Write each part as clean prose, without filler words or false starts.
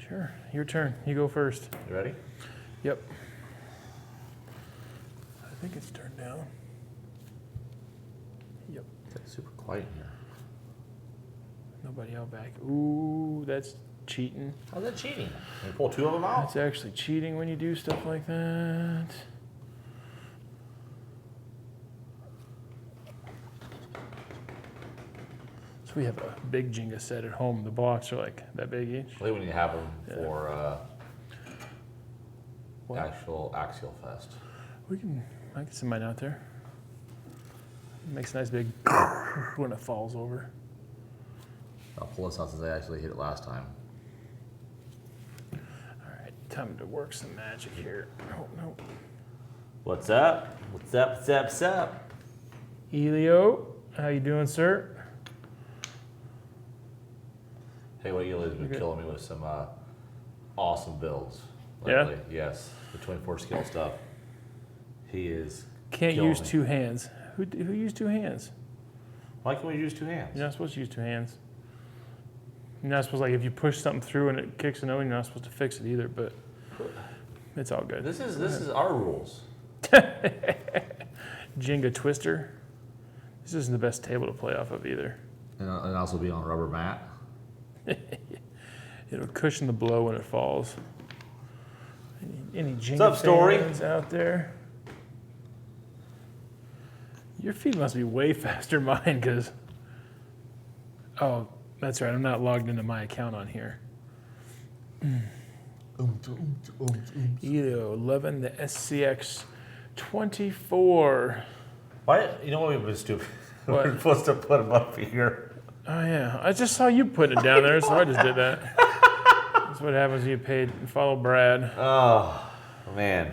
Sure. Your turn. You go first. You ready? Yep. I think it's turned down. Yep. It's super quiet in here. Nobody out back. Ooh, that's cheating. How's that cheating? Can you pull 2 of them out? It's actually cheating when you do stuff like that. So we have a big Jenga set at home. The blocks are like that big each. I think we need to have them for What? actual Axialfest. I can send mine out there. It makes a nice big when it falls over. I'll pull this out since I actually hit it last time. All right, time to work some magic here. Oh, no. What's up? What's up? What's up? What's up? Elio, how you doing, sir? Hey, what Eli's been Okay. killing me with some awesome builds. Yeah? lately. Yes. The 24 skill stuff. He is Can't killing use me. 2 hands. Who used 2 hands? Why can we use 2 hands? You're not supposed to use 2 hands. You're not supposed to, like, if you push something through and it kicks an O, you're not supposed to fix it either, but it's all good. This is our rules. Jenga Twister. This isn't the best table to play off of either. And also be on a rubber mat. It'll cushion the blow when it falls. Any Jenga up, Story? fans out there? Your feed must be way faster than mine, because... Oh, that's right. I'm not logged into my account on here. Elio 11, the SCX 24. Why? You know what we've been stupid? What? We're supposed to put them up here. Oh, yeah. I just saw you putting it down there, so I just did that. That's what happens when you follow Brad. Oh, man.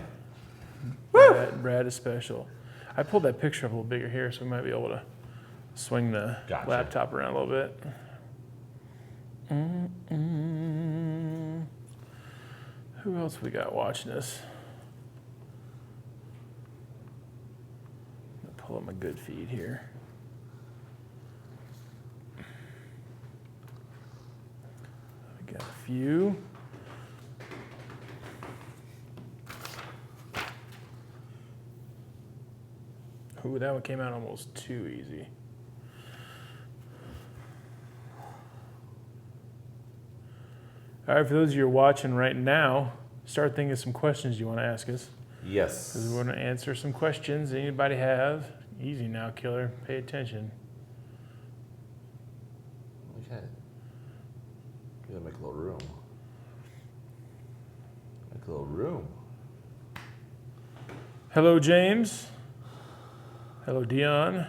Brad is special. I pulled that picture up a little bigger here, so we might be able to swing the Gotcha. laptop around a little bit. Who else we got watching this? I'm gonna pull up my good feed here. We got a few. Ooh, that one came out almost too easy. All right, for those of you who are watching right now, start thinking of some questions you want to ask us. Yes. Because we want to answer some questions anybody have. Easy now, killer. Pay attention. Okay. Gotta make a little room. Make a little room. Hello, James. Hello, Dion.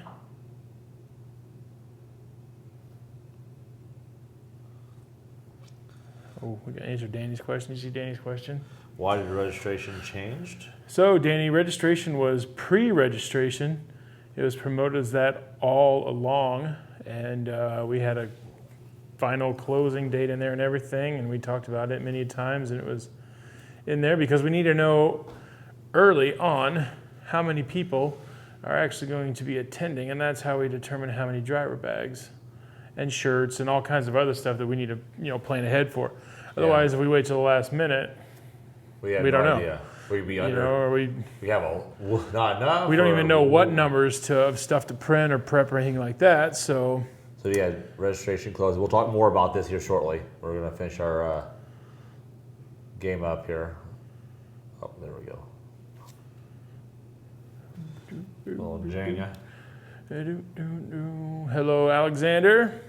Oh, we got to answer Danny's question. You see Danny's question? Why did the registration changed? So, Danny, registration was pre-registration. It was promoted as that all along, and we had a final closing date in there and everything, and we talked about it many times, and it was in there because we need to know early on how many people are actually going to be attending, and that's how we determine how many driver bags and shirts and all kinds of other stuff that we need to plan ahead for. Otherwise, if we wait till the last minute, We have we no don't know. idea. We'd be under. or we have not enough. we don't or even know what numbers of stuff to print or prep or anything like that. So yeah, registration closed. We'll talk more about this here shortly. We're gonna finish our game up here. Oh, there we go. Little Jenga. Hello, Alexander.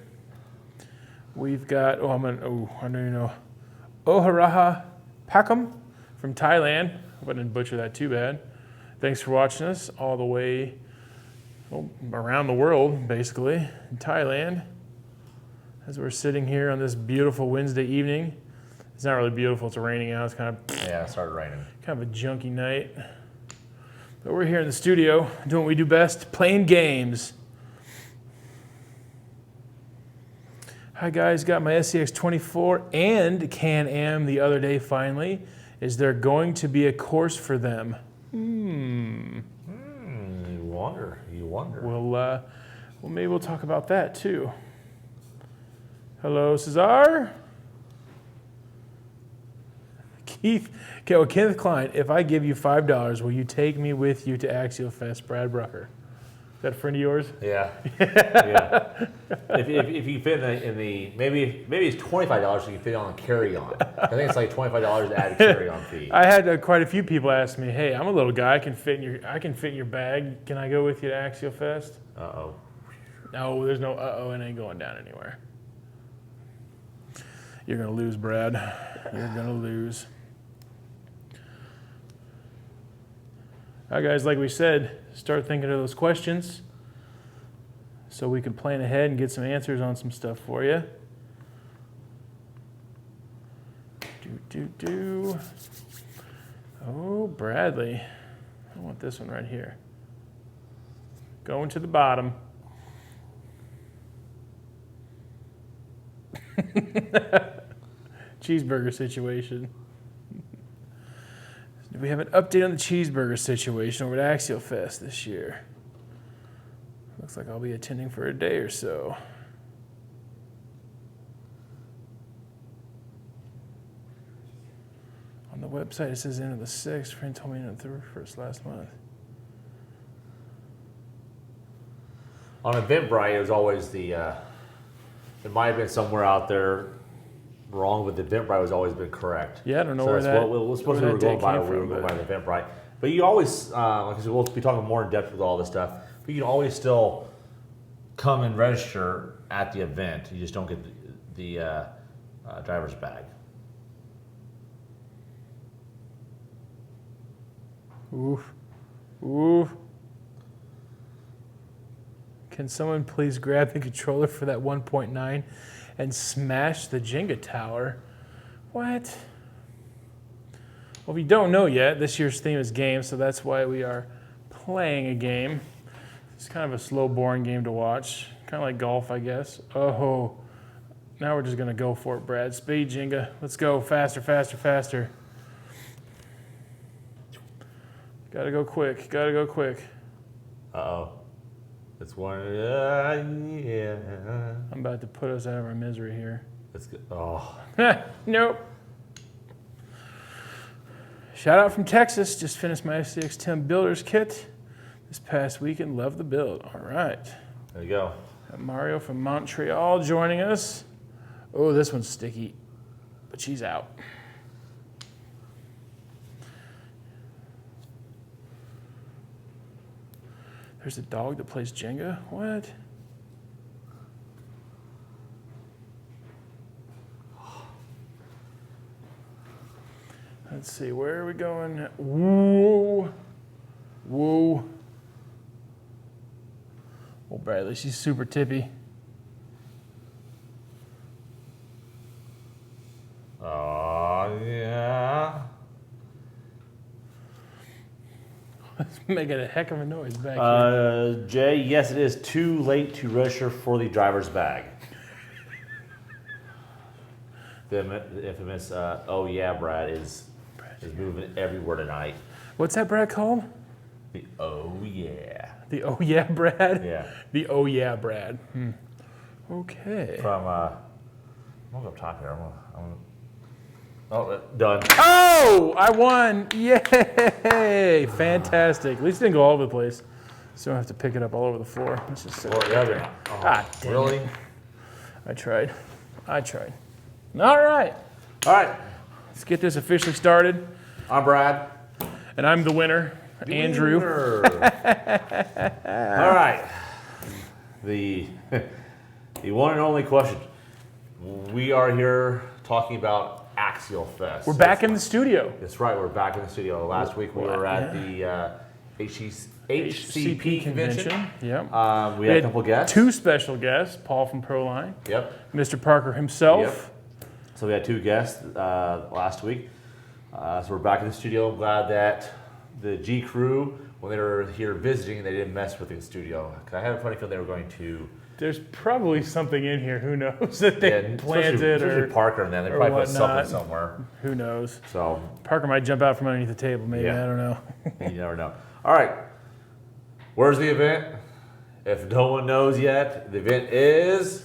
We've got, I don't even know. Oharaha Pakam from Thailand. Hope I didn't butcher that too bad. Thanks for watching us all the way around the world, basically, in Thailand. As we're sitting here on this beautiful Wednesday evening. It's not really beautiful, it's raining out. It's kind Yeah, it started raining. of a junky night. But we're here in the studio doing what we do best, playing games. Hi guys, got my SCX 24 and Can-Am the other day finally. Is there going to be a course for them? You wonder. Well, maybe we'll talk about that too. Hello, Cesar. Kenneth Klein, if I give you $5, will you take me with you to Axialfest? Brad Brucker. Is that a friend of yours? Yeah. Yeah. If you fit in the maybe it's $25 so you can fit on a carry-on. I think it's like $25 to add a carry-on fee. I had quite a few people ask me, "Hey, I'm a little guy. I can fit in your bag. Can I go with you to Axialfest?" Uh-oh. No, there's no uh-oh. It ain't going down anywhere. You're gonna lose, Brad. You're gonna lose. All right, guys. Like we said, start thinking of those questions so we can plan ahead and get some answers on some stuff for you. Oh, Bradley. I want this one right here. Going to the bottom. Cheeseburger situation. Do we have an update on the cheeseburger situation over at Axialfest this year? Looks like I'll be attending for a day or so. On the website, it says end of the 6th. Friend told me end of the 31st last month. On Eventbrite, it was always the. It might have been somewhere out there wrong, but the Eventbrite has always been correct. Yeah, I don't know so where that's that. what supposed to be going by. We were going by the Eventbrite, but you always, like I said, we'll be talking more in depth with all this stuff. But you can always still come and register at the event. You just don't get the driver's bag. Oof. Oof. Can someone please grab the controller for that 1.9 and smash the Jenga tower? What? Well, if you don't know yet, this year's theme is games, so that's why we are playing a game. It's kind of a slow, boring game to watch. Kind of like golf, I guess. Oh, now we're just going to go for it, Brad. Speed, Jenga. Let's go. Faster, faster, faster. Gotta go quick. Gotta go quick. Uh-oh. It's one. Yeah. I'm about to put us out of our misery here. It's good. Oh. Nope. Shout out from Texas. Just finished my FCX10 Builders Kit this past weekend. Love the build. All right. There you go. Got Mario from Montreal joining us. Oh, this one's sticky, but she's out. There's a dog that plays Jenga? What? Let's see, where are we going? Whoa. Whoa. Oh, Bradley, she's super tippy. Oh, yeah. It's making a heck of a noise back here. Jay, yes, it is too late to register for the driver's bag. The infamous, oh yeah, Brad is moving everywhere tonight. What's that Brad called? The oh yeah. The oh yeah, Brad? Yeah. The oh yeah, Brad. Okay. From, I'm gonna go top here. Oh, done. Oh, I won. Yay. Fantastic. At least it didn't go all over the place. So I don't have to pick it up all over the floor. Let's just sit right there. Ah, dang really? it. I tried. All right. All right. Let's get this officially started. I'm Brad. And I'm the winner, Andrew. All right. The one and only question. We are here talking about Axialfest. We're back in the studio. That's right. We're back in the studio. Last week we were at the HCP convention. Yep. We had a couple guests. Two special guests, Paul from Proline. Yep. Mr. Parker himself. Yep. So we had two guests last week. So we're back in the studio. I'm glad that the G crew, when they were here visiting, they didn't mess with the studio. 'Cause I had a funny feeling they were going to. There's probably something in here. Who knows that they planted or Parker and them. They probably put something somewhere. Who knows? So Parker might jump out from underneath the table. Maybe Yeah. I don't know. You never know. All right. Where's the event? If no one knows yet, the event is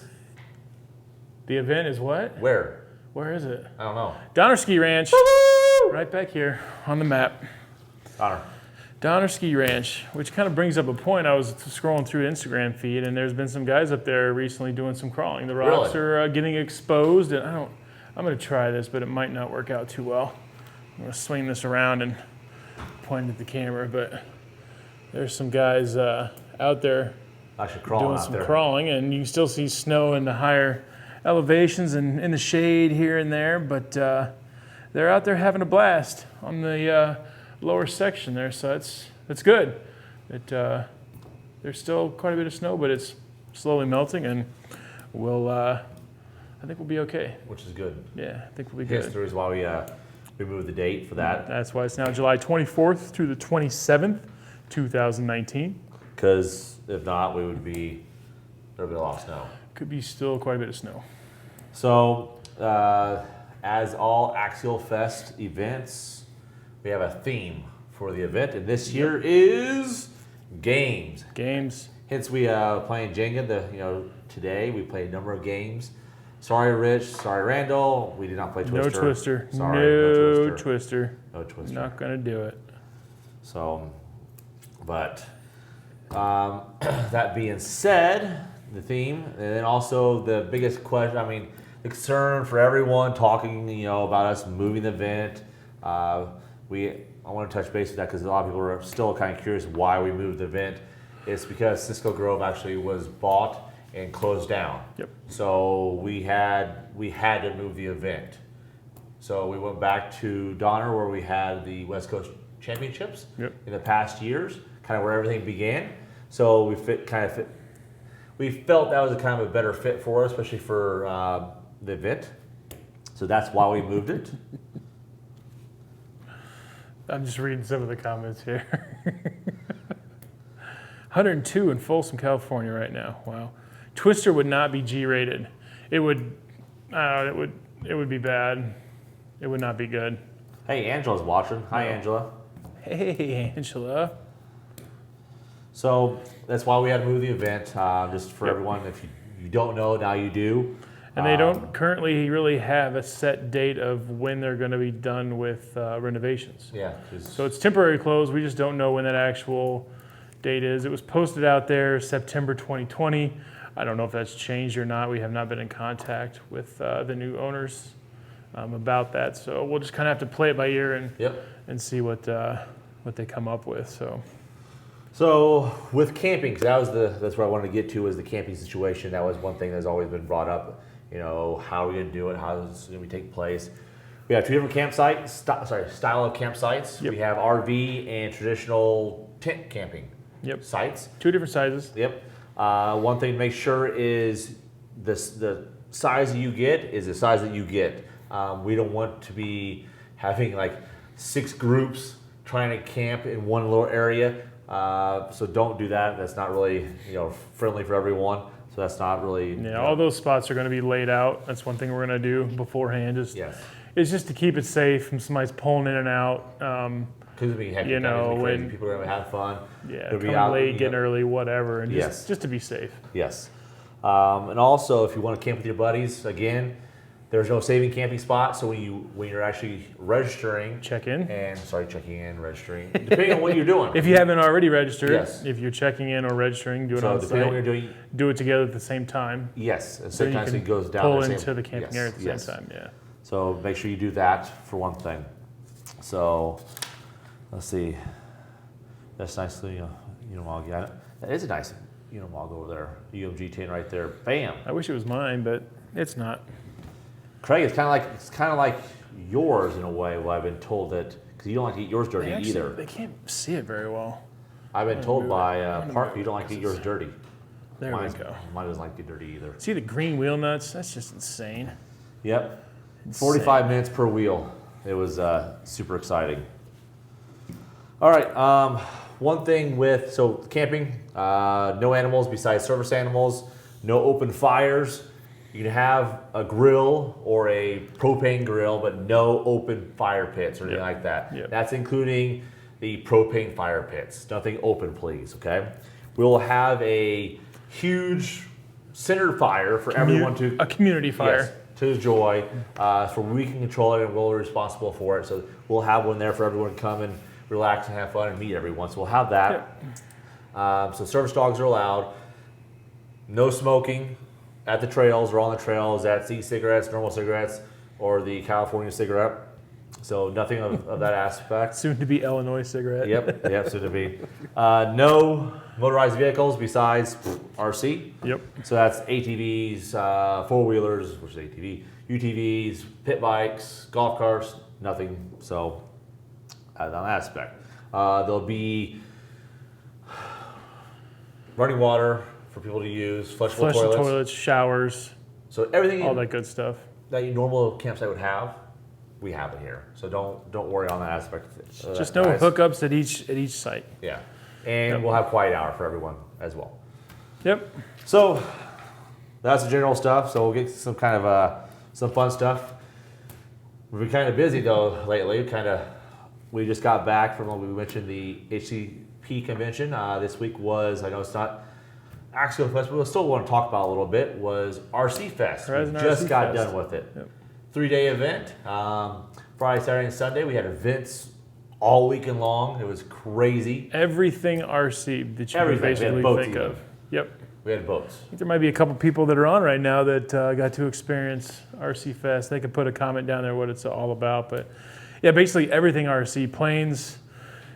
The event is what? where? Where is it? I don't know. Donner Ski Ranch. Right back here on the map. Donner Ski Ranch, which kind of brings up a point. I was scrolling through the Instagram feed, and there's been some guys up there recently doing some crawling. The rocks are getting exposed, and I'm going to try this, but it might not work out too well. I'm going to swing this around and point at the camera, but there's some guys out there doing some crawling, and you can still see snow in the higher elevations and in the shade here and there, but they're out there having a blast on the lower section there, so it's good. There's still quite a bit of snow, but it's slowly melting, and I think we'll be okay. Which is good. Yeah, I think we'll be good. History is why we moved the date for that. That's why it's now July 24th through the 27th, 2019. Because if not, there'd be a lot of snow. Could be still quite a bit of snow. So, as all Axialfest events, we have a theme for the event, and this year is games. Games. Hence, we playing Jenga. Today we played a number of games. Sorry, Rich. Sorry, Randall. We did not play Twister. No Twister. Sorry, no Twister. No Twister. Not gonna do it. So, but that being said, the theme, and then also the biggest question. I mean, the concern for everyone talking, about us moving the event. I want to touch base with that because a lot of people are still kind of curious why we moved the event. It's because Cisco Grove actually was bought and closed down. Yep. So we had to move the event. So we went back to Donner where we had the West Coast Championships in the past years, kind of where everything began. So we felt that was a kind of a better fit for us, especially for the event. So that's why we moved it. I'm just reading some of the comments here. 102 in Folsom, California right now. Wow. Twister would not be G-rated. It would be bad. It would not be good. Hey, Angela's watching. Hi, Angela. Hey, Angela. So that's why we had to move the event. Just for everyone, if you don't know, now you do. And they don't currently really have a set date of when they're going to be done with renovations. Yeah. So it's temporary closed. We just don't know when that actual date is. It was posted out there September 2020. I don't know if that's changed or not. We have not been in contact with the new owners about that. So we'll just kind of have to play it by ear and see what they come up with. So with camping, because that's what I wanted to get to, is the camping situation. That was one thing that's always been brought up. How are we going to do it? How is it going to take place? We have two different campsites, style of campsites. Yep. We have RV and traditional tent camping sites. Two different sizes. Yep. One thing to make sure is the size that you get is the size that you get. We don't want to be having like 6 groups trying to camp in one little area. So don't do that. That's not really friendly for everyone. So that's not really. Yeah, all those spots are going to be laid out. That's one thing we're going to do beforehand. It's just to keep it safe from somebody's pulling in and out. Because it'll be hectic. When people are going to have fun. Yeah, come late, get early, whatever, and just to be safe. Yes. And also, if you want to camp with your buddies, again, there's no saving camping spot. So when you're actually registering, checking in, registering, depending on what you're doing. If you haven't already registered, if you're checking in or registering, do it on depending site. on what you're doing, do it together at the same time. Yes, and sometimes it goes down. Pull into the camping area at the same time. Yeah. So make sure you do that for one thing. So let's see. That's nicely Unimog. Yeah, that is a nice Unimog over there. UMG 10 right there. Bam. I wish it was mine, but it's not. Craig, it's kind of like yours in a way. Well, I've been told that because you don't like to get yours dirty either. They can't see it very well. I've been told by Parker you don't like to get yours dirty. There we go. Mine doesn't like to get dirty either. See the green wheel nuts? That's just insane. Yep. 45 minutes per wheel. It was super exciting. All right. One thing with camping, no animals besides service animals, no open fires. You can have a grill or a propane grill, but no open fire pits or anything like that. Yep. That's including the propane fire pits. Nothing open, please, okay? We'll have a huge center fire for everyone to... A community fire. Yes, to his joy. For we can control it and we'll be responsible for it. So we'll have one there for everyone to come and relax and have fun and meet everyone. So we'll have that. So service dogs are allowed. No smoking at the trails or on the trails. That's e-cigarettes, normal cigarettes, or the California cigarette. So nothing of that aspect. Soon to be Illinois cigarette. Yep, soon to be. No motorized vehicles besides RC. Yep. So that's ATVs, four-wheelers, which is ATV, UTVs, pit bikes, golf carts, nothing. So on that aspect. There'll be running water for people to use, flushable toilets, showers. So everything, all that good stuff that your normal campsite would have, we have it here. So don't worry on that aspect. Just no hookups at each site. Yeah, and we'll have quiet hour for everyone as well. Yep. So that's the general stuff. So we'll get some kind of some fun stuff. We've been kind of busy though lately. We just got back from what we mentioned, the HCP convention. This week was, I know it's not Axialfest, but we'll still want to talk about a little bit, was RC Fest. We just got done with it. Yep. 3-day event. Friday, Saturday, and Sunday. We had events all weekend long. It was crazy. Everything RC that you could basically think of. Yep. We had boats. I think there might be a couple people that are on right now that got to experience RC Fest. They could put a comment down there what it's all about. But yeah, basically everything RC. Planes,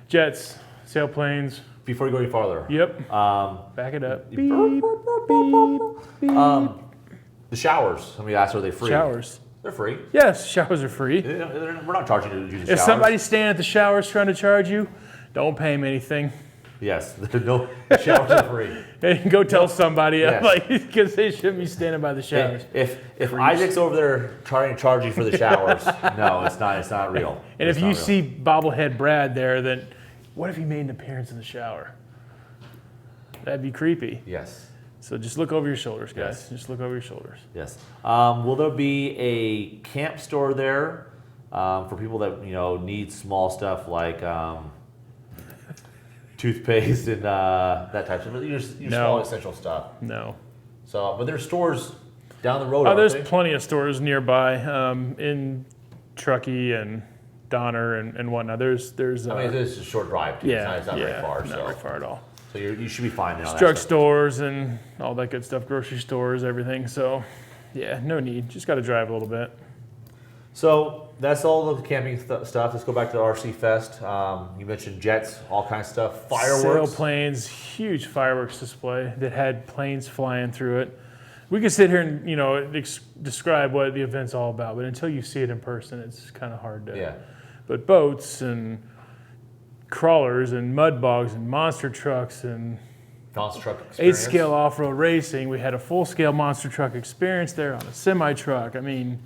jets, sailplanes. Before you go any farther. Yep. Back it up. Beep, beep. The showers. Somebody asked, are they free? Showers. They're free. Yes, showers are free. We're not charging you to use the showers. If somebody's standing at the showers trying to charge you, don't pay them anything. Yes, no showers are free. And go tell somebody, because they shouldn't be standing by the showers. If Isaac's over there trying to charge you for the showers, no, it's not real. And if you see bobblehead Brad there, then what if he made an appearance in the shower? That'd be creepy. Yes. So just look over your shoulders, guys. Yes. Just look over your shoulders. Yes. Will there be a camp store there for people that need small stuff like toothpaste and that type of stuff? Your small essential stuff. No. So, but there's stores down the road. There's plenty of stores nearby in Truckee and Donner and whatnot. There's. I mean, it's a short drive too. Yeah, it's not very far. Not very far at all. So you should be fine now. Drug stores and all that good stuff, grocery stores, everything. So, yeah, no need. Just got to drive a little bit. So that's all the camping stuff. Let's go back to the RC Fest. You mentioned jets, all kinds of stuff, fireworks. Sailplanes, huge fireworks display that had planes flying through it. We could sit here and describe what the event's all about, but until you see it in person, it's kind of hard to. Yeah. But boats and crawlers and mud bogs and monster trucks and monster truck experience. 8-scale off-road racing. We had a full-scale monster truck experience there on a semi-truck. I mean,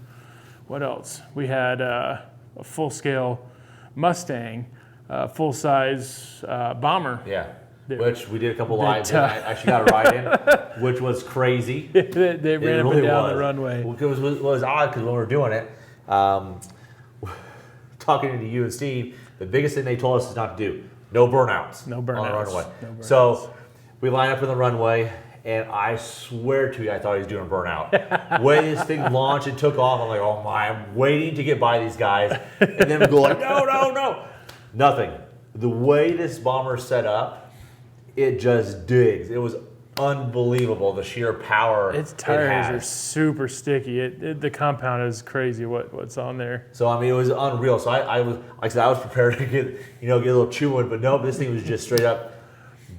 what else? We had a full-scale Mustang, full-size bomber. Yeah, which we did a couple lives. I actually got a ride in, which was crazy. They ran up and down the runway. Well, it was odd because when we were doing it, talking to you and Steve, the biggest thing they told us is not to do. No burnouts. No burnouts. On the runway. No burnouts. So we line up in the runway, and I swear to you, I thought he was doing a burnout. When this thing launched and took off, I'm like, oh my, I'm waiting to get by these guys. And then we go like, no. Nothing. The way this bomber is set up, it just digs. It was unbelievable, the sheer power. Its tires are super sticky. The compound is crazy what's on there. So I mean, it was unreal. So I was, like I said, I was prepared to get a little chewing, but no, this thing was just straight up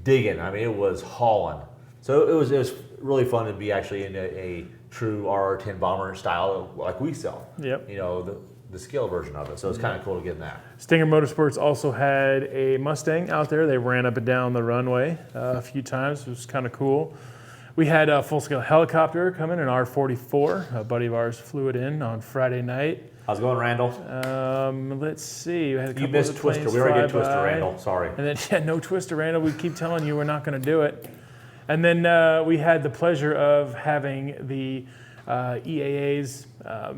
digging. I mean, it was hauling. So it was really fun to be actually in a true RR10 bomber style like we sell. Yep. The scale version of it. So it's kind of cool to get in that. Stinger Motorsports also had a Mustang out there. They ran up and down the runway a few times. It was kind of cool. We had a full-scale helicopter come in, an R-44. A buddy of ours flew it in on Friday night. How's it going, Randall? Let's see. We had a couple you missed Twister. We already did Twister, Randall. Sorry. And then, no Twister, Randall. We keep telling you we're not going to do it. And then we had the pleasure of having the EAA's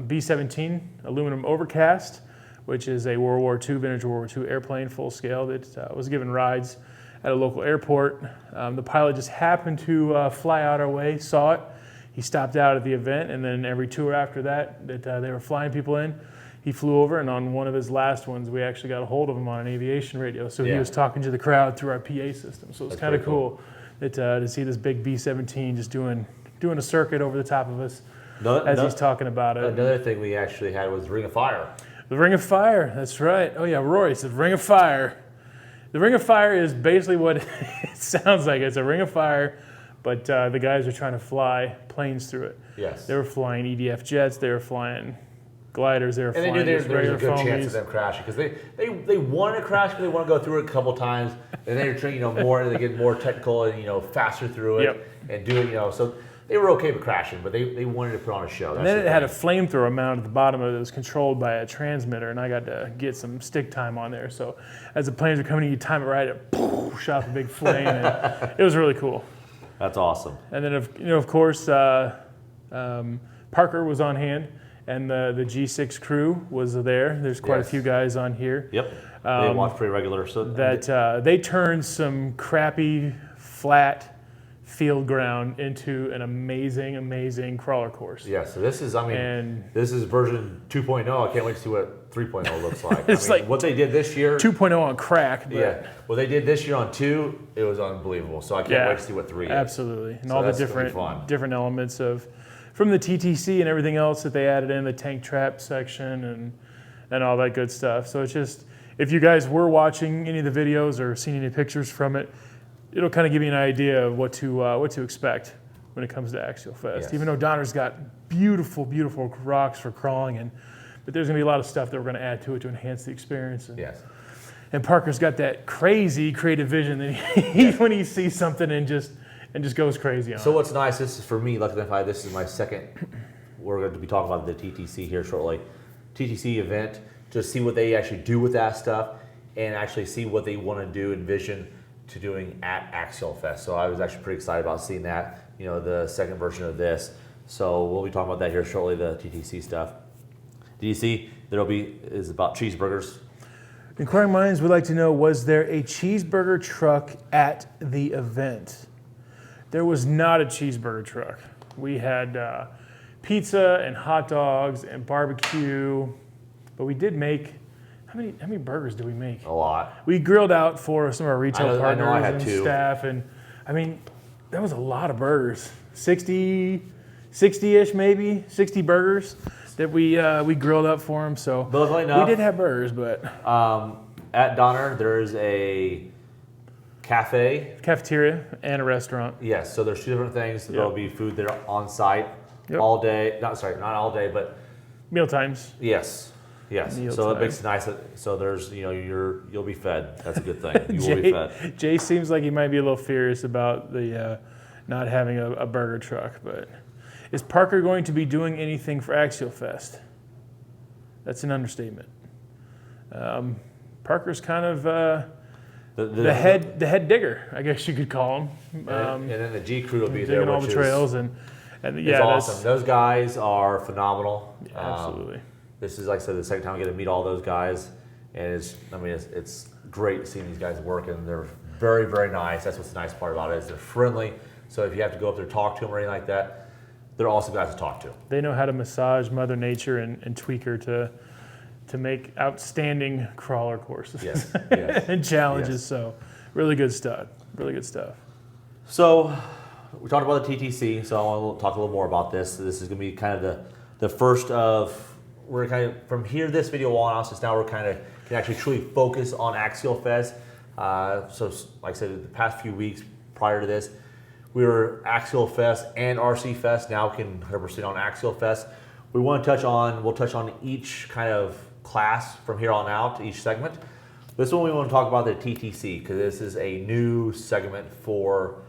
B-17 aluminum overcast, which is a vintage World War II airplane, full scale, that was given rides at a local airport. The pilot just happened to fly out our way, saw it. he stopped out at the event, and then every tour after that they were flying people in, he flew over, and on one of his last ones, we actually got a hold of him on an aviation radio. So he was talking to the crowd through our PA system. So it's kind of cool that, to see this big B-17 just doing a circuit over the top of us he's talking about it. Another thing we actually had was Ring of Fire. The Ring of Fire, that's right. Oh yeah, Rory said Ring of Fire. The Ring of Fire is basically what it sounds like. It's a ring of fire, but the guys are trying to fly planes through it. Yes. They were flying EDF jets. They were flying gliders. They were flying And they knew there was a good foamies. chance of them crashing because they wanted to crash, but they want to go through it a couple times, and they're trying, more. They get more technical and faster through it and do it. So they were okay with crashing, but they wanted to put on a show. And then it had a flamethrower mounted at the bottom of it that was controlled by a transmitter, and I got to get some stick time on there. So as the planes were coming in, you time it right, it shot the big flame, and it was really cool. That's awesome. And then, of course, Parker was on hand, and the G6 crew was there. There's quite a few guys on here. Yep, they watch pretty regular. So they turned some crappy, flat field ground into an amazing crawler course. Yeah, so this is, this is version 2.0. I can't wait to see what 3.0 looks like. It's like what they did this year. 2.0 on crack. But what they did this year on 2, it was unbelievable. So I can't wait to see what 3 is. Absolutely. And so all the different elements from the TTC and everything else that they added in, the tank trap section and all that good stuff. So it's just, if you guys were watching any of the videos or seen any pictures from it, it'll kind of give you an idea of what to expect when it comes to Axialfest. Yes. Even though Donner's got beautiful rocks for crawling, but there's going to be a lot of stuff that we're going to add to it to enhance the experience. And Parker's got that crazy creative vision that he when he sees something and just goes crazy on it. So what's nice, this is for me, Lucky Enough, this is my second, we're going to be talking about the TTC here shortly, TTC event, to see what they actually do with that stuff and actually see what they want to do, envision to doing at Axialfest. So I was actually pretty excited about seeing that, the second version of this. So we'll be talking about that here shortly, the TTC stuff. TTC, is about cheeseburgers. Inquiring minds would like to know, was there a cheeseburger truck at the event? There was not a cheeseburger truck. We had pizza and hot dogs and barbecue, but we did make, how many burgers did we make? A lot. We grilled out for some of our retail partners I had and 2. staff, and that was a lot of burgers. 60-ish maybe, 60 burgers that we grilled up for them. So we did have burgers, but at Donner there's a cafeteria and a restaurant. Yes, so there's 2 different things. There'll be food there on site all day. Not all day, but meal times. Yes. So it makes it nice. So there's, you'll be fed. That's a good thing. You will be fed. Jay seems like he might be a little furious about the not having a burger truck, but is Parker going to be doing anything for Axialfest? That's an understatement. Parker's kind of the head digger, I guess you could call him. And then the G crew will be there, digging all the trails and it's awesome. Those guys are phenomenal. Absolutely. This is, like I said, the second time I get to meet all those guys, and it's great seeing these guys work, and they're very, very nice. That's what's the nice part about it, is they're friendly. So if you have to go up there and talk to them or anything like that, they're awesome guys to talk to. They know how to massage Mother Nature and tweak her to make outstanding crawler courses and challenges. Yes. So really good stuff. So we talked about the TTC, so I want to talk a little more about this. So this is going to be kind of the first of, we're kind of, from here, this video on, since now we're kind of can actually truly focus on Axialfest. So like I said, the past few weeks prior to this, we were Axialfest and RC Fest. Now we can 100% on Axialfest. We'll touch on each kind of class from here on out, each segment. This one we want to talk about the TTC, because this is a new segment for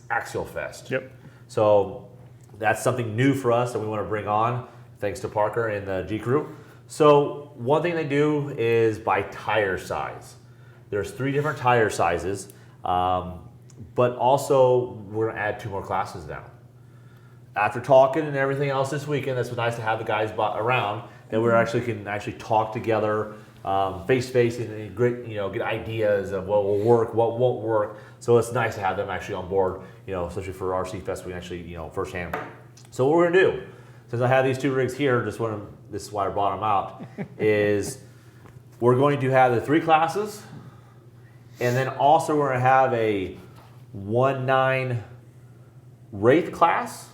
Axialfest. Yep. So that's something new for us that we want to bring on, thanks to Parker and the G crew. So one thing they do is by tire size. There's 3 different tire sizes, but also we're going to add 2 more classes now. After talking and everything else this weekend, that's nice to have the guys around, that we can actually talk together face to face and get ideas of what will work, what won't work. So it's nice to have them actually on board, especially for RC Fest. We can actually firsthand So what we're gonna do, since I have these two rigs here, this is why I brought them out, is we're going to have the 3 classes, and then also we're gonna have a 1.9 Wraith class,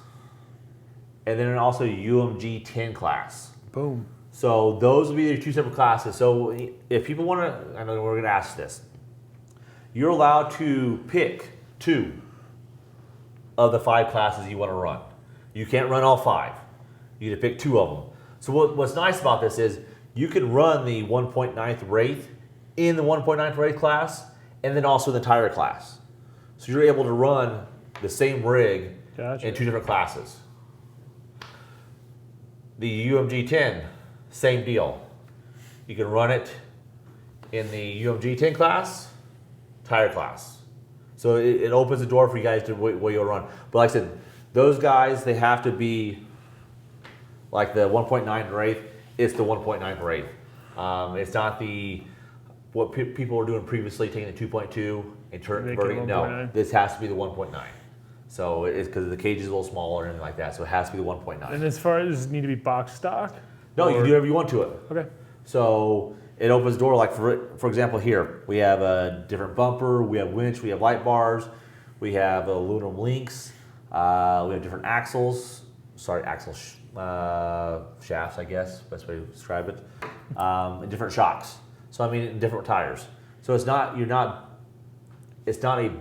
and then also a UMG 10 class. Boom. So those will be the 2 separate classes. So if people want to, I know we're going to ask this. You're allowed to pick 2 of the 5 classes you want to run. You can't run all 5. You get to pick 2 of them. So what's nice about this is you can run the 1.9th Wraith in the 1.9th Wraith class, and then also the tire class. So you're able to run the same rig in 2 different classes. The UMG 10, same deal. You can run it in the UMG 10 class, tire class. So it opens the door for you guys to where you'll run. But like I said, those guys, they have to be like the 1.9 Wraith. It's the 1.9 Wraith. It's not what people were doing previously, taking the 2.2 and converting it. No, this has to be the 1.9. So it's because the cage is a little smaller and anything like that. So it has to be the 1.9. And as far as, does it need to be box stock? No, you can do whatever you want to it. Okay. So it opens the door, like for example here, we have a different bumper, we have winch, we have light bars, we have aluminum links, we have different axles, shafts, I guess, best way to describe it, and different shocks. So I mean, different tires. So it's not a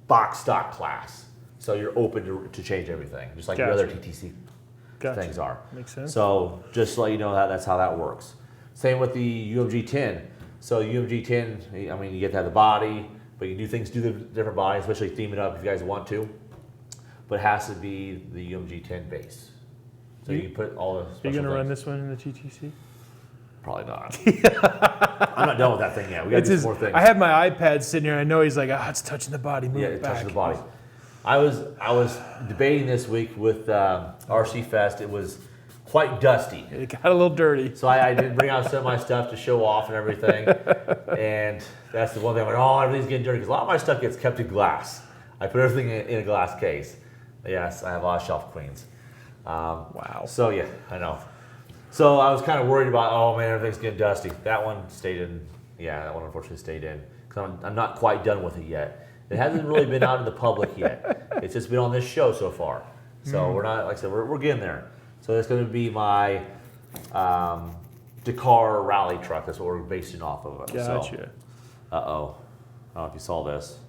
box stock class. So you're open to change everything, just like your other TTC things are. Makes sense. So just to let you know that's how that works. Same with the UMG 10. So UMG 10, I mean, you get to have the body, but you can do the different bodies, especially theme it up if you guys want to. But it has to be the UMG 10 base. So you can put all the special Are you going to run things. this one in the TTC? Probably not. I'm not done with that thing yet. We got to do more things. I have my iPad sitting here. I know he's like, it's touching the body. Move it It back. touches the body. I was debating this week with RC Fest. It was quite dusty. It got a little dirty. So I didn't bring out some of my stuff to show off and everything. And that's the one thing I went, everything's getting dirty. Because a lot of my stuff gets kept in glass. I put everything in a glass case. Yes, I have a lot of shelf queens. Wow. So yeah, I know. So I was kind of worried about, oh man, everything's getting dusty. That one stayed in. Yeah, that one unfortunately stayed in. Because I'm not quite done with it yet. It hasn't really been out in the public yet. It's just been on this show so far. So we're not, like I said, we're getting there. So that's going to be my Dakar rally truck. That's what we're basing off of. Gotcha. So, I don't know if you saw this.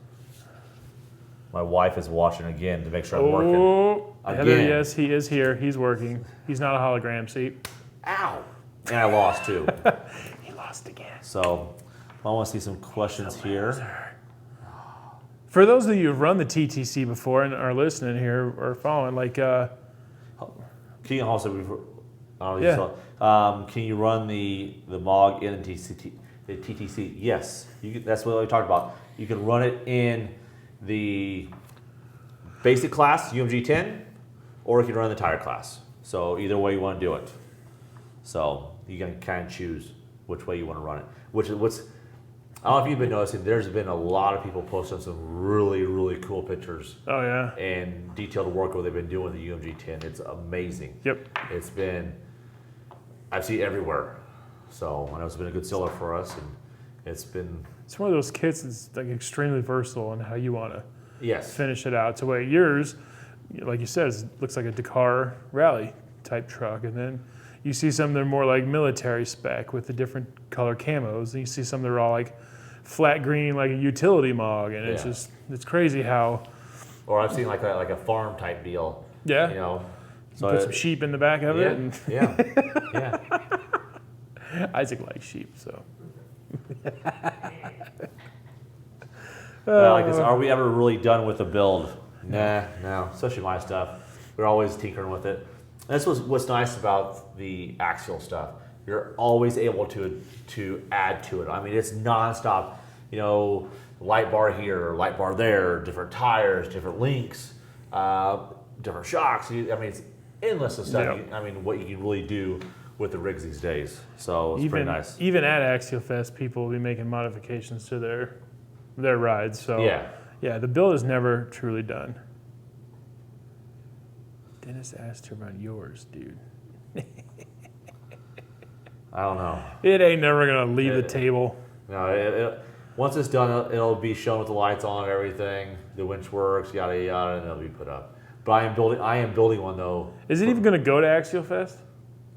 My wife is watching again to make sure I'm working. Heather, yes, he is here. He's working. He's not a hologram, see? Ow! And I lost too. He lost again. So I want to see some questions here. For those of you who've run the TTC before and are listening here or following, like, Keegan also, can you run the MOG in the TTC? Yes, that's what we talked about. You can run it in the basic class, UMG 10, or you can run the tire class. So either way you want to do it. So you can kind of choose which way you want to run it. I don't know if you've been noticing, there's been a lot of people posting some really, really cool pictures. oh yeah. And detailed work what they've been doing with the UMG 10. It's amazing. Yep. I've seen it everywhere. So I know it's been a good seller for us, and it's one of those kits that's like extremely versatile on how you want to yes. finish it out. So wait, yours, like you said, looks like a Dakar rally type truck, and then you see some that are more like military spec with the different color camos, and you see some that are all like flat green, like a utility MOG, and it's crazy how. Or I've seen like a farm type deal. Yeah. You know. So put some sheep in the back of it. And Yeah. Isaac likes sheep, so. Well, like this, are we ever really done with the build? Nah, no. Especially my stuff. We're always tinkering with it. And that's what's nice about the Axial stuff. You're always able to add to it. I mean, it's nonstop. You know, light bar here, light bar there, different tires, different links, different shocks. I mean, it's endless of stuff. Yep. I mean, what you can really do with the rigs these days. So it's pretty nice. Even at Axialfest, people will be making modifications to their rides. So yeah, the build is never truly done. Dennis asked her about yours, dude. I don't know. It ain't never gonna leave the table. No, once it's done, it'll be shown with the lights on and everything. The winch works, yada yada, and it'll be put up. But I am building one though. Is it even gonna go to Axialfest?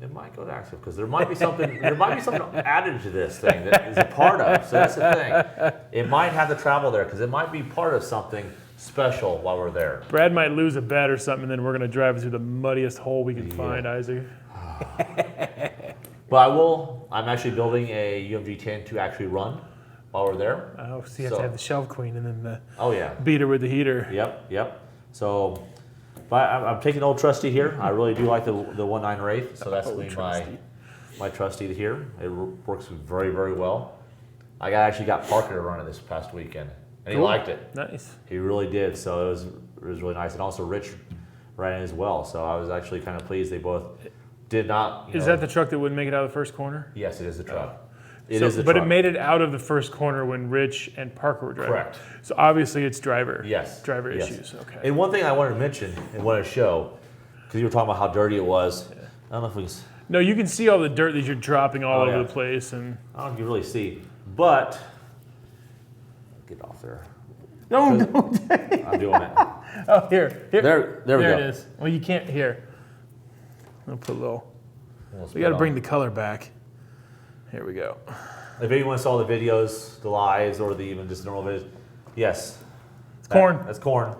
It might go to Axial because there might be something. There might be something added to this thing that is a part of. So that's the thing. It might have to travel there because it might be part of something special while we're there. Brad might lose a bet or something, and then we're gonna drive through the muddiest hole we can find, Isaac. But I'm actually building a UMG 10 to actually run while we're there. Oh, so you have to have the shelf queen and then the beater with the heater. Yep. So, but I'm taking old trusty here. I really do like the 1.9 Wraith. So that's my trusty here. It works very, very well. I actually got Parker to run it this past weekend, and he liked it. Nice. He really did. So it was really nice, and also Rich ran it as well. So I was actually kind of pleased. They both did not. Is that the truck that wouldn't make it out of the first corner? Yes, it is the truck. But it made it out of the first corner when Rich and Parker were driving. Correct. So obviously it's driver Yes. issues. Okay. And one thing I wanted to mention and wanted to show, because you were talking about how dirty it was. I don't know if we can. No, you can see all the dirt that you're dropping all over the place, and I don't know if you really see, but get off there. No, I'm doing it. Oh, here. There we go. There it is. Well, you can't here. I'll put a little. We got to bring the color back. Here we go. If anyone saw the videos, the lives, or even just normal videos, yes. It's corn. That's corn.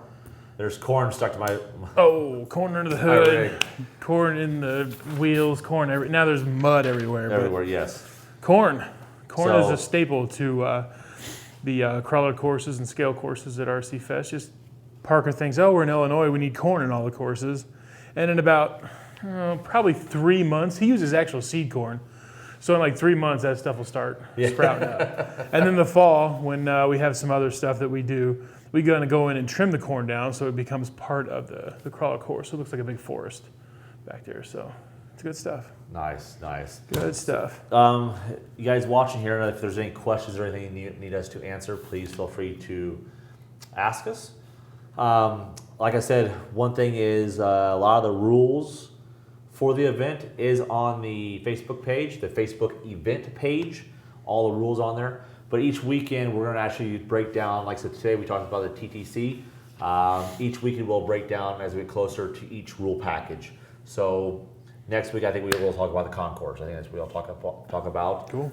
There's corn stuck to my. Oh, corn under the hood, corn in the wheels, corn now there's mud everywhere. Everywhere, yes. Corn is a staple to the crawler courses and scale courses at RC Fest. Just Parker thinks, we're in Illinois, we need corn in all the courses. And in about probably 3 months, he uses actual seed corn. So in like 3 months, that stuff will start sprouting up. And then the fall, when we have some other stuff that we do, we're going to go in and trim the corn down so it becomes part of the crawler course. So it looks like a big forest back there. So it's good stuff. Nice. Good stuff. You guys watching here, if there's any questions or anything you need us to answer, please feel free to ask us. Like I said, one thing is a lot of the rules for the event is on the Facebook page, the Facebook event page, all the rules on there. But each weekend we're going to actually break down, like so today we talked about the TTC. Each weekend we'll break down as we get closer to each rule package. So next week I think we will talk about the concourse. I think that's what we'll talk about. Cool.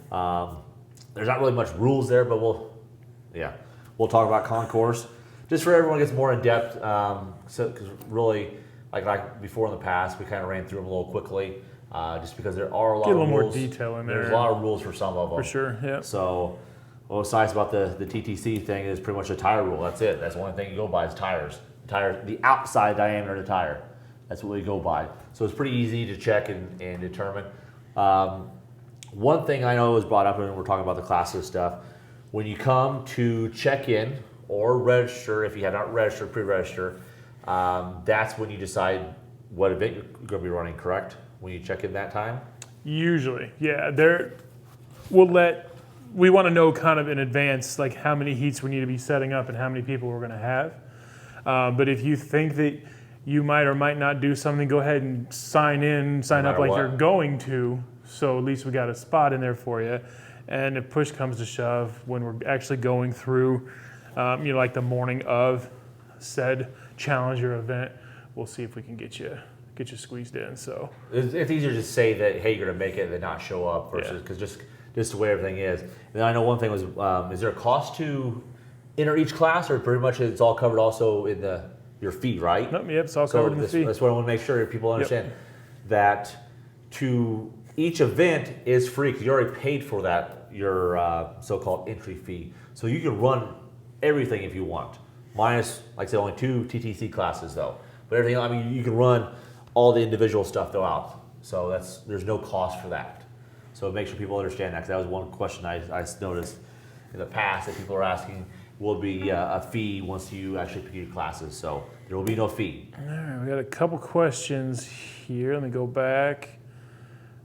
There's not really much rules there, but we'll talk about concourse. Just for everyone gets more in depth, because really, like before in the past, we kind of ran through them a little quickly, just because there are a lot of rules. Get a little more detail in there. There's a lot of rules for some of them. For sure, yeah. So what's nice about the TTC thing is pretty much a tire rule. That's it. That's the only thing you go by is tires. The outside diameter of the tire. That's what we go by. So it's pretty easy to check and determine. One thing I know was brought up when we're talking about the classes stuff, when you come to check in or register, if you have not registered, pre-register, that's when you decide what event you're going to be running, correct? When you check in that time? Usually, yeah. We want to know kind of in advance, like how many heats we need to be setting up and how many people we're going to have. But if you think that you might or might not do something, go ahead and sign up like you're going to, so at least we got a spot in there for you. And if push comes to shove, when we're actually going through, like the morning of said challenger event, we'll see if we can get you squeezed in. So it's easier to say that, hey, you're going to make it, than not show up, versus because just the way everything is. And then I know one thing was, is there a cost to enter each class, or pretty much it's all covered also in your fee, right? Nope, yep, it's all covered in the fee. That's what I want to make sure people understand, that to each event is free because you already paid for that, your so-called entry fee. So you can run everything if you want, minus, like I said, only 2 TTC classes though. But everything, you can run all the individual stuff though out. So there's no cost for that. So make sure people understand that, because that was one question I noticed in the past that people are asking. Will be a fee once you actually pick your classes, so there will be no fee. All right, we got a couple questions here. Let me go back.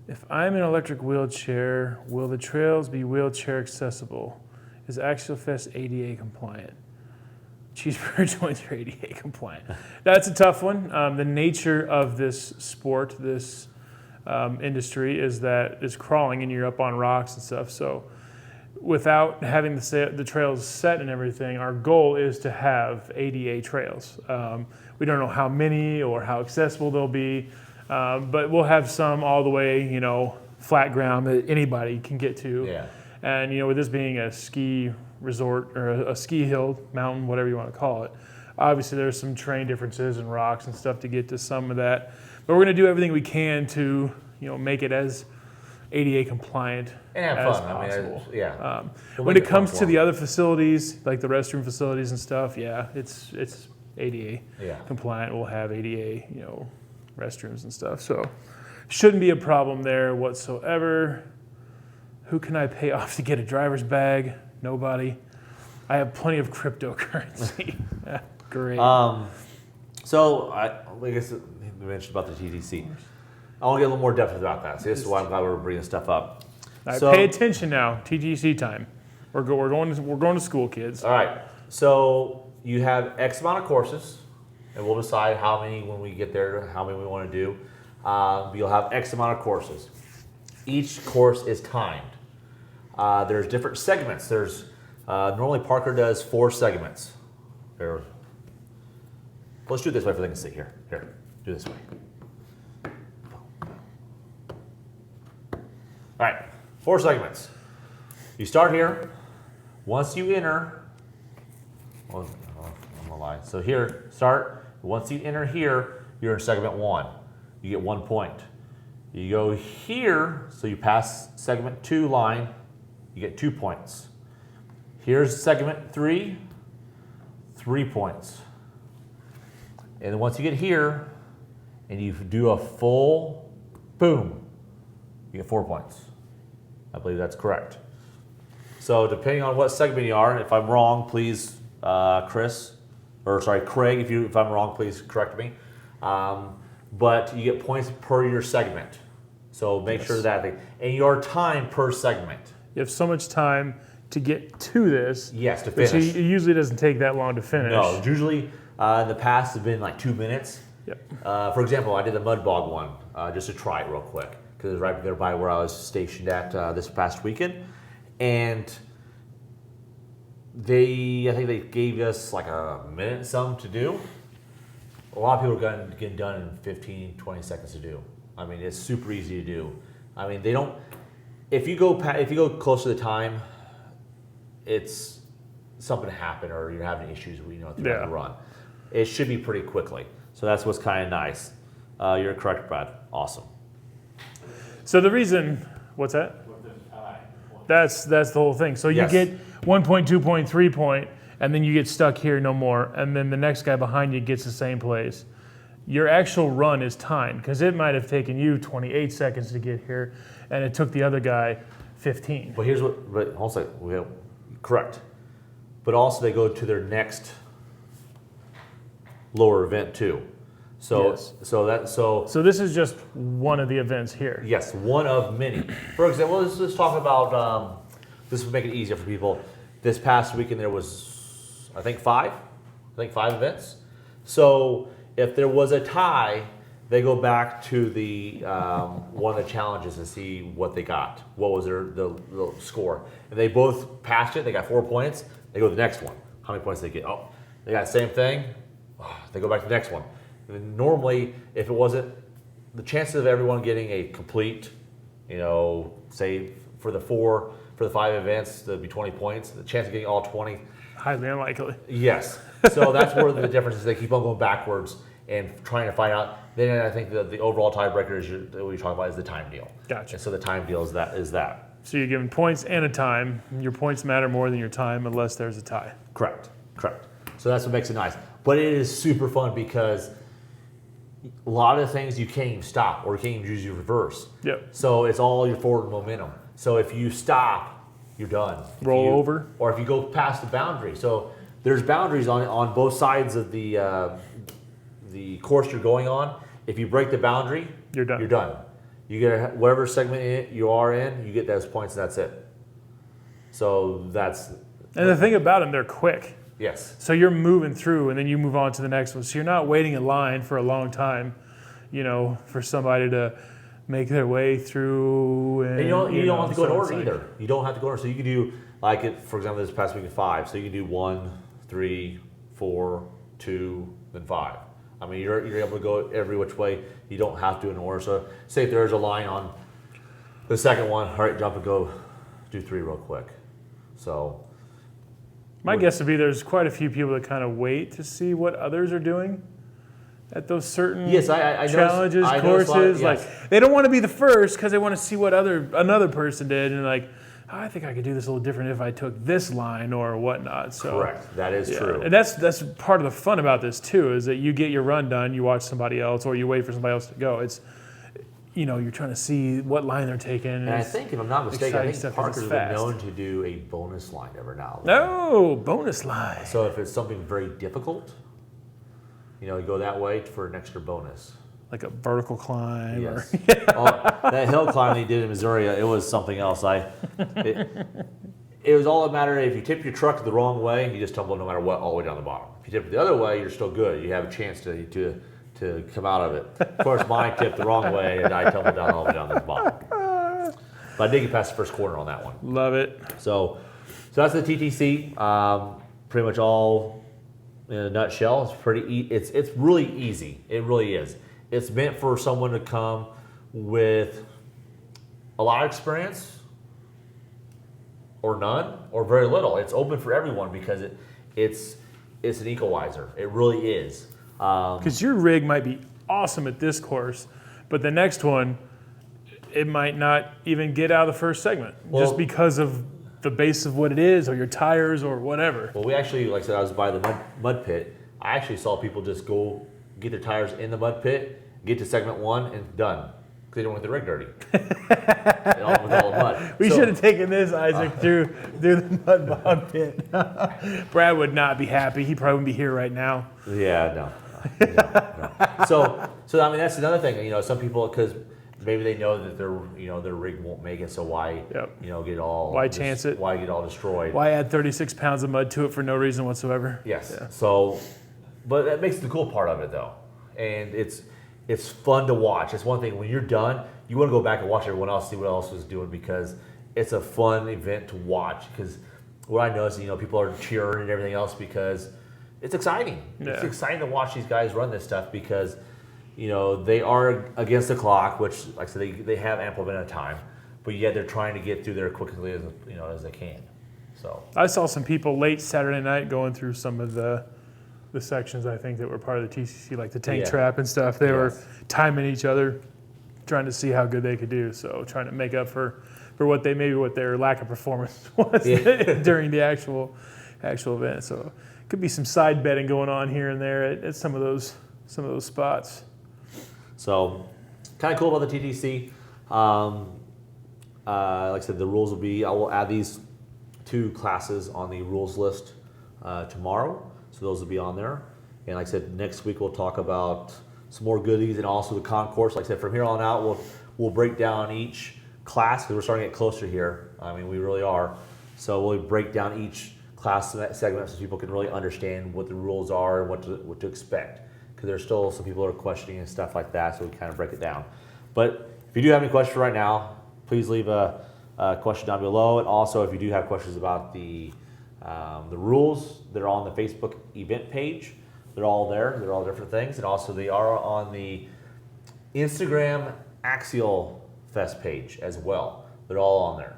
If I'm in an electric wheelchair, will the trails be wheelchair accessible? Is Axialfest ADA compliant? cheeseburger joints are ADA compliant. That's a tough one. The nature of this sport, this industry, is that it's crawling and you're up on rocks and stuff. So without having the trails set and everything, our goal is to have ADA trails. We don't know how many or how accessible they'll be, but we'll have some all the way, flat ground that anybody can get to. Yeah. And with this being a ski resort or a ski hill, mountain, whatever you want to call it, obviously there's some terrain differences and rocks and stuff to get to some of that. But we're going to do everything we can to, make it as ADA compliant And have as fun. possible. We'll When make it comes fun to for the 'em. other facilities, like the restroom facilities and stuff, it's ADA compliant. We'll have ADA, restrooms and stuff. So shouldn't be a problem there whatsoever. Who can I pay off to get a driver's bag? Nobody. I have plenty of cryptocurrency. Great. So I guess we mentioned about the TTC. I want to get a little more depth about that. So this is why I'm glad we're bringing stuff up. All right, So, pay attention now. TTC time. We're going to school, kids. all right. So you have X amount of courses, and we'll decide how many when we get there, how many we want to do. You'll have X amount of courses. Each course is timed. There's different segments. There's normally Parker does 4 segments. There. Let's do it this way for they can see. Here, do this way. All right, 4 segments. You start here. Once you enter, I'm gonna lie. So here, start. Once you enter here, you're in segment 1. You get 1 point. You go here, so you pass segment 2 line, you get 2 points. Here's segment 3, 3 points. And then once you get here, and you do a full boom, you get 4 points. I believe that's correct. So depending on what segment you are, if I'm wrong, please, Craig, if I'm wrong, please correct me. But you get points per your segment. So make sure that and your time per segment. You have so much time to get to this. Yes, to Which finish. it usually doesn't take that long to finish. No, usually in the past it's been like 2 minutes. Yep. For example, I did the mud bog one just to try it real quick because it was right there by where I was stationed at this past weekend, and I think they gave us like a minute and some to do. A lot of people are getting done in 15, 20 seconds to do. I mean, it's super easy to do. I mean, they don't. If you go close to the time, it's something happened or you're having issues throughout the run. It should be pretty quickly. So that's what's kind of nice. You're correct, Brad. Awesome. So the reason, what's that? That's the whole thing. So you get 1 point, 2 point, 3 point, and then you get stuck here no more, and then the next guy behind you gets the same place. Your actual run is timed because it might have taken you 28 seconds to get here, and it took the other guy 15. But here's what. But also, correct. But also, they go to their next lower event too. So Yes. so this is just one of the events here. yes, one of many. For example, let's talk about this will make it easier for people. This past weekend there was I think 5 events. So if there was a tie, they go back to the one of the challenges and see what they got. What was the score? If they both passed it, they got 4 points. They go to the next one. How many points did they get? Oh, they got the same thing. They go back to the next one. And normally, if it wasn't, the chances of everyone getting a complete, say for the 5 events, there'd be 20 points. The chance of getting all 20, Highly unlikely. yes. So that's where the difference is. They keep on going backwards and trying to find out. Then I think the overall tiebreaker is what you're talking about is the time deal. Gotcha. And so the time deal is that. So you're given points and a time. Your points matter more than your time unless there's a tie. Correct. So that's what makes it nice. But it is super fun because a lot of things you can't even stop or you can't even use your reverse. Yep. So it's all your forward momentum. So if you stop, you're done. Roll over. Or if you go past the boundary. So there's boundaries on both sides of the course you're going on. If you break the boundary, You're done. You're done. You get whatever segment you are in, you get those points and that's it. So that's... And the thing about them, they're quick. Yes. So you're moving through, and then you move on to the next one. So you're not waiting in line for a long time, for somebody to make their way through. And you don't have to go in order either. You don't have to go in order. So you can do, for example, this past week of 5. So you can do 1, 3, 4, 2, then 5. I mean, you're able to go every which way. You don't have to in order. So say if there's a line on the second one, all right, jump and go do 3 real quick. So my guess would be there's quite a few people that kind of wait to see what others are doing at those certain I challenges, courses. Like they don't want to be the first because they want to see what another person did, and I think I could do this a little different if I took this line or whatnot. So correct, that is true, and that's part of the fun about this too, is that you get your run done, you watch somebody else, or you wait for somebody else to go. It's you're trying to see what line they're taking. And I think, if I'm not mistaken, I think Parker's been known to do a bonus line every now and then. No, bonus line. So if it's something very difficult, you go that way for an extra bonus. Like a vertical climb. Yes. That hill climb they did in Missouri, it was something else. It was all a matter of, if you tip your truck the wrong way, you just tumble no matter what all the way down the bottom. If you tip it the other way, you're still good. You have a chance to come out of it. Of course, mine tipped the wrong way, and I tumbled down all the way down to the bottom. But I did get past the first corner on that one. Love it. So that's the TTC. Pretty much all in a nutshell. It's pretty. It's really easy. It really is. It's meant for someone to come with a lot of experience, or none, or very little. It's open for everyone because it's an equalizer. It really is. Because your rig might be awesome at this course, but the next one, it might not even get out of the first segment, just because of the base of what it is, or your tires, or whatever. Well, we actually, like I said, I was by the mud pit. I actually saw people just go get their tires in the mud pit, get to segment 1, and done. Because they don't want the rig dirty. With all the mud. We should have taken this, Isaac, through the mud pit. Brad would not be happy. He probably wouldn't be here right now. Yeah, no. So I mean, that's another thing. Some people, because maybe they know that their rig won't make it, so why get all chance it? Why get all destroyed? Why add 36 pounds of mud to it for no reason whatsoever? Yes. Yeah. So, but that makes the cool part of it though, and it's fun to watch. It's one thing when you're done, you want to go back and watch everyone else, see what else is doing, because it's a fun event to watch. Because what I notice, people are cheering and everything else because it's exciting. Yeah. It's exciting to watch these guys run this stuff because, they are against the clock, which, like I said, they have ample amount of time, but yet they're trying to get through there quickly as they can. So I saw some people late Saturday night going through some of the sections, I think, that were part of the TCC, like the tank trap and stuff. They were timing each other, trying to see how good they could do. So trying to make up for what their lack of performance was during the actual event. So could be some side betting going on here and there at some of those spots. So kind of cool about the TTC. Like I said, the rules will be, I will add these 2 classes on the rules list tomorrow. So those will be on there. And like I said, next week we'll talk about some more goodies and also the concourse. Like I said, from here on out, we'll break down each class because we're starting to get closer here. I mean, we really are. So we'll break down each class segment so people can really understand what the rules are and what to expect. Because there's still some people that are questioning and stuff like that, so we kind of break it down. But if you do have any questions right now, please leave a question down below. And also, if you do have questions about the rules, they're on the Facebook event page. They're all there. They're all different things. And also, they are on the Instagram Axialfest page as well. They're all on there.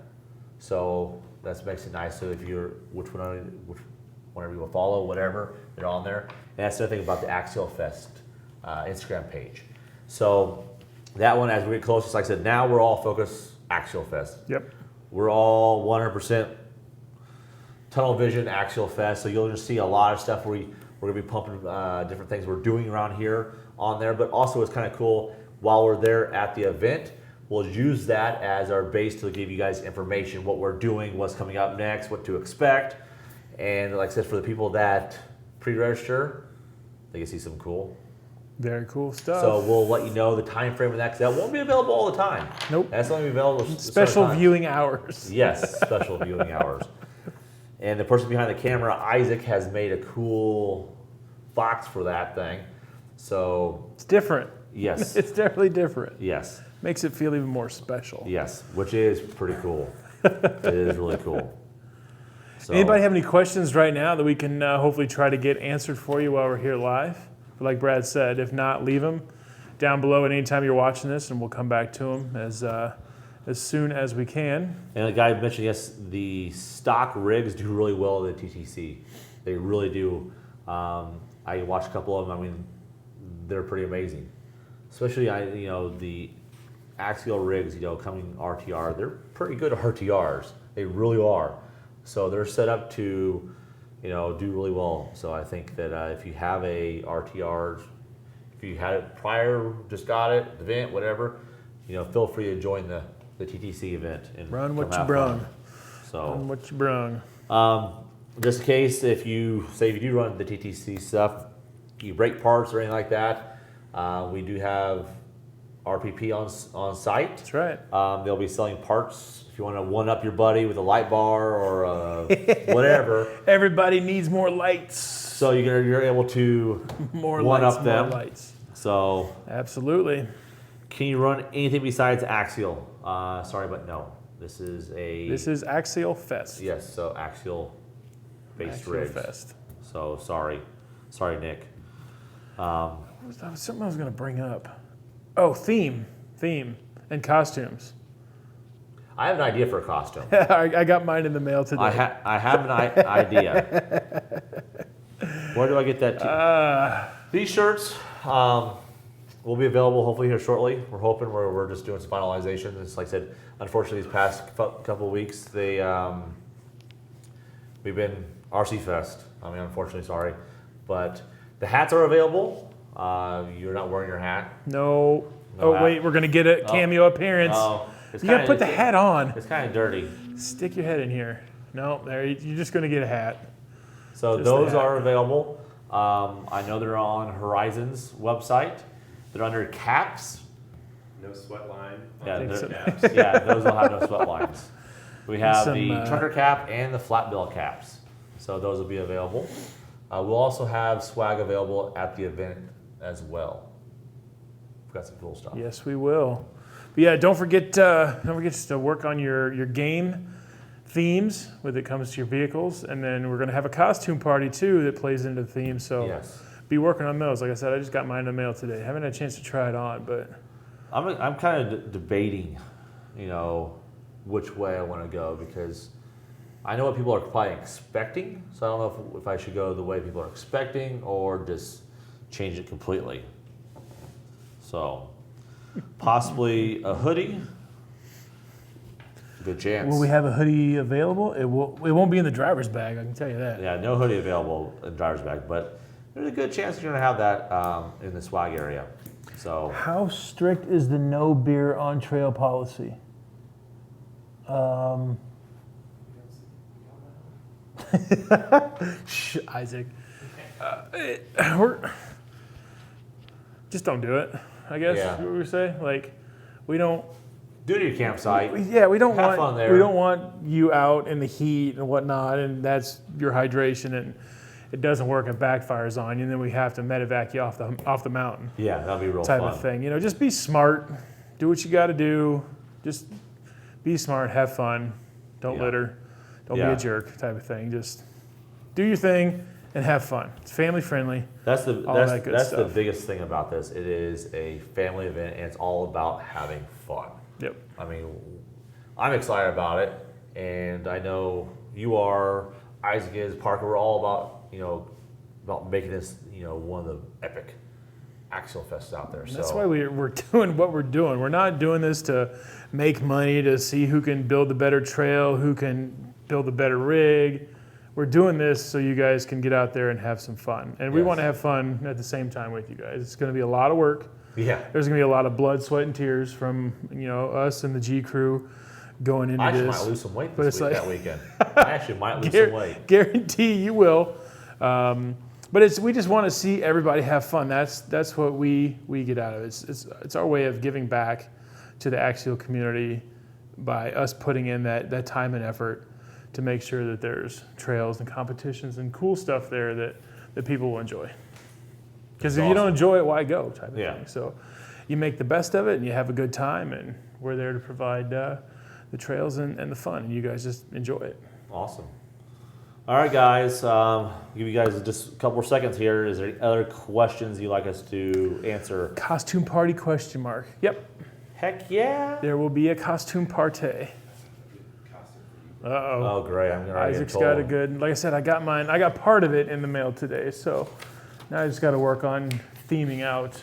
So that makes it nice. So if you're, whenever you will follow, whatever, they're on there. And that's the other thing about the Axialfest Instagram page. So that one, as we get closer, like I said, now we're all focused Axialfest. Yep. We're all 100% tunnel vision Axialfest. So you'll just see a lot of stuff we're going to be pumping different things we're doing around here on there. But also it's kind of cool, while we're there at the event, we'll use that as our base to give you guys information, what we're doing, what's coming up next, what to expect. And like I said, for the people that pre-register, they can see some very cool stuff. So we'll let you know the time frame of that, because that won't be available all the time. Nope. That's only available special viewing hours. Yes, special viewing hours. And the person behind the camera, Isaac, has made a cool box for that thing. So It's different. yes, It's definitely different. yes, Makes it feel even more special. yes, which is pretty cool. It is really cool. So, Anybody have any questions right now that we can hopefully try to get answered for you while we're here live? But like Brad said, if not, leave them down below at any time you're watching this, and we'll come back to them as soon as we can. And the guy mentioned, yes, the stock rigs do really well at the TTC. They really do. I watched a couple of them. I mean, they're pretty amazing. Especially, the axial rigs, coming RTR, they're pretty good RTRs. They really are. So they're set up to, do really well. So I think that if you have a RTR, if you had it prior, just got it, the event, whatever, feel free to join the TTC event and Run what come you have brung. fun. So Run what you brung. just in case, if you do run the TTC stuff, you break parts or anything like that, we do have RPP on site. That's right. They'll be selling parts if you want to one-up your buddy with a light bar or whatever. Everybody needs more lights. So you're able to More one-up lights, them. more lights. So Absolutely. can you run anything besides axial? Sorry, but no. This is Axialfest. yes. So axial-based rigs. Axialfest. So sorry, Nick. That was something I was going to bring up. Oh, theme, and costumes. I have an idea for a costume. I got mine in the mail today. I have an idea. Where do I get that? These shirts will be available hopefully here shortly. We're hoping we're just doing some finalization. It's like I said, unfortunately, these past couple of weeks we've been RC Fest. I mean, unfortunately, sorry, but the hats are available. You're not wearing your hat. No. No hat. Wait, we're going to get a cameo appearance. It's You got to kinda- put the hat on. It's kind of dirty. Stick your head in here. No, there. You're just going to get a hat. So Just those the hat. are available. I know they're on Horizon's website. They're under caps. No sweat line. Yeah, think so. caps. Yeah, those will have no sweat lines. We have Some, the trucker cap and the flat bill caps. So those will be available. We'll also have swag available at the event as well. We've got some cool stuff. Yes, we will. But yeah, don't forget to work on your game themes when it comes to your vehicles, and then we're going to have a costume party too that plays into the theme. So Yes. be working on those. Like I said, I just got mine in the mail today. Haven't had a chance to try it on, but I'm kind of debating, which way I want to go because I know what people are probably expecting. So I don't know if I should go the way people are expecting or just change it completely. So possibly a hoodie. Good chance. will we have a hoodie available? It won't be in the driver's bag. I can tell you that. Yeah, no hoodie available in driver's bag, but there's a good chance you're gonna have that in the swag area. So How strict is the no beer on trail policy? Shh, Isaac. Just don't do it. I guess Yeah. what we say. Like, we don't. do it at your campsite. Yeah, we don't Have want. fun there. We don't want you out in the heat and whatnot, and that's your hydration, and it doesn't work. It backfires on you, and then we have to medevac you off the mountain. Yeah, that'll be real Type fun. of thing. Just be smart. Do what you got to do. Just be smart. Have fun. Don't Yeah. litter. Don't be Yeah. a jerk. Type of thing. Just do your thing and have fun. It's family friendly. That's the All that's, that good that's the stuff. biggest thing about this. It is a family event, and it's all about having fun. Yep. I mean, I'm excited about it, and I know you are. Isaac is. Parker. We're all about making this one of the epic Axialfests out there. That's so why we're doing what we're doing. We're not doing this to make money, to see who can build the better trail, who can build a better rig. We're doing this so you guys can get out there and have some fun. And we Yes. want to have fun at the same time with you guys. It's going to be a lot of work. yeah. There's going to be a lot of blood, sweat, and tears from us and the G crew going into I actually this. might lose some weight But this it's like- that weekend. I actually might lose some weight. Guarantee you will. But we just want to see everybody have fun. That's what we get out of it. It's our way of giving back to the Axial community by us putting in that time and effort to make sure that there's trails and competitions and cool stuff there that people will enjoy. Because if you don't enjoy it, why go type of thing. So you make the best of it and you have a good time, and we're there to provide the trails and the fun, and you guys just enjoy it. Awesome. All right, guys. Give you guys just a couple more seconds here. Is there any other questions you'd like us to answer? Costume party question mark. Yep. Heck yeah. There will be a costume party. Uh-oh. Oh, great. I'm going to Isaac's got a good, like I said, I got mine. I got part of it in the mail today, so now I just got to work on theming out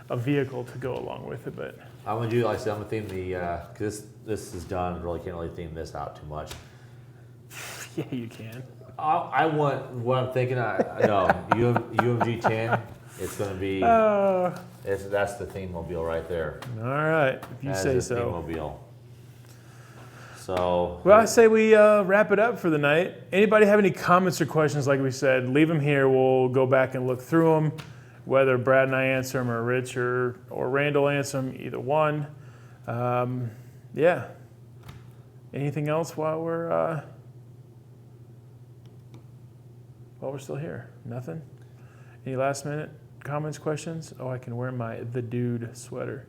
a vehicle to go along with it. But I'm going to do, like I said, I'm going to theme the, because this is done, really can't really theme this out too much. yeah, you can. I want, what I'm thinking, UMG 10, it's going to be, that's the theme mobile right there. All right, if you That say is the theme so. mobile. So. Well, I say we wrap it up for the night. Anybody have any comments or questions, like we said, leave them here. We'll go back and look through them, whether Brad and I answer them or Rich or Randall answer them, either one. Yeah. Anything else while we're still here? Nothing? Any last minute comments, questions? Oh, I can wear my The Dude sweater.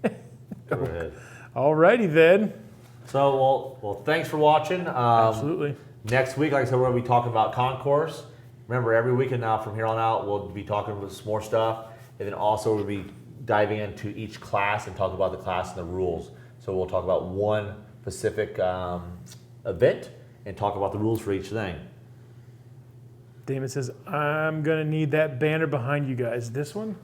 Go ahead. All righty then. So, well, thanks for watching. Absolutely. Next week, like I said, we're going to be talking about concourse. Remember, every weekend now from here on out, we'll be talking about some more stuff. And then also we'll be diving into each class and talk about the class and the rules. So we'll talk about one specific event and talk about the rules for each thing. Damon says, I'm going to need that banner behind you guys. This one?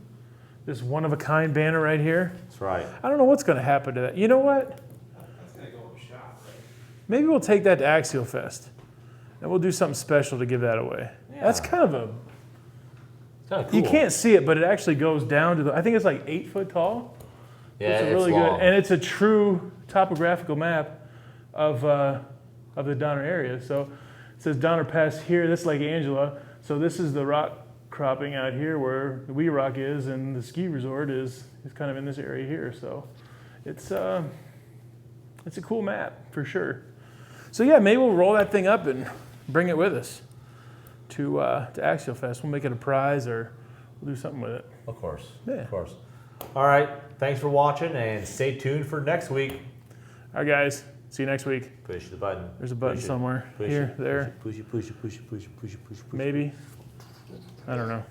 This one-of-a-kind banner right here? That's right. I don't know what's going to happen to that. You know what? That's gonna go in the shop, right? Maybe we'll take that to Axialfest. And we'll do something special to give that away. Yeah. That's kind of a... It's kind of cool. You can't see it, but it actually goes down to the... I think it's like 8 foot tall. Yeah, it's it's really long. good. And it's a true topographical map of the Donner area. So it says Donner Pass here. This is Lake Angela. So this is the rock cropping out here where the Wee Rock is, and the ski resort is kind of in this area here. So it's a cool map for sure. So yeah, maybe we'll roll that thing up and bring it with us to Axialfest. We'll make it a prize, or we'll do something with it. Of course. Yeah. Of course. All right. Thanks for watching, and stay tuned for next week. All right, guys. See you next week. Push the button. There's a button Push it. somewhere. Push Here, it. there. Push it. Push it. Push it. Push it. Push it. Push it. Push it. Maybe. I don't know.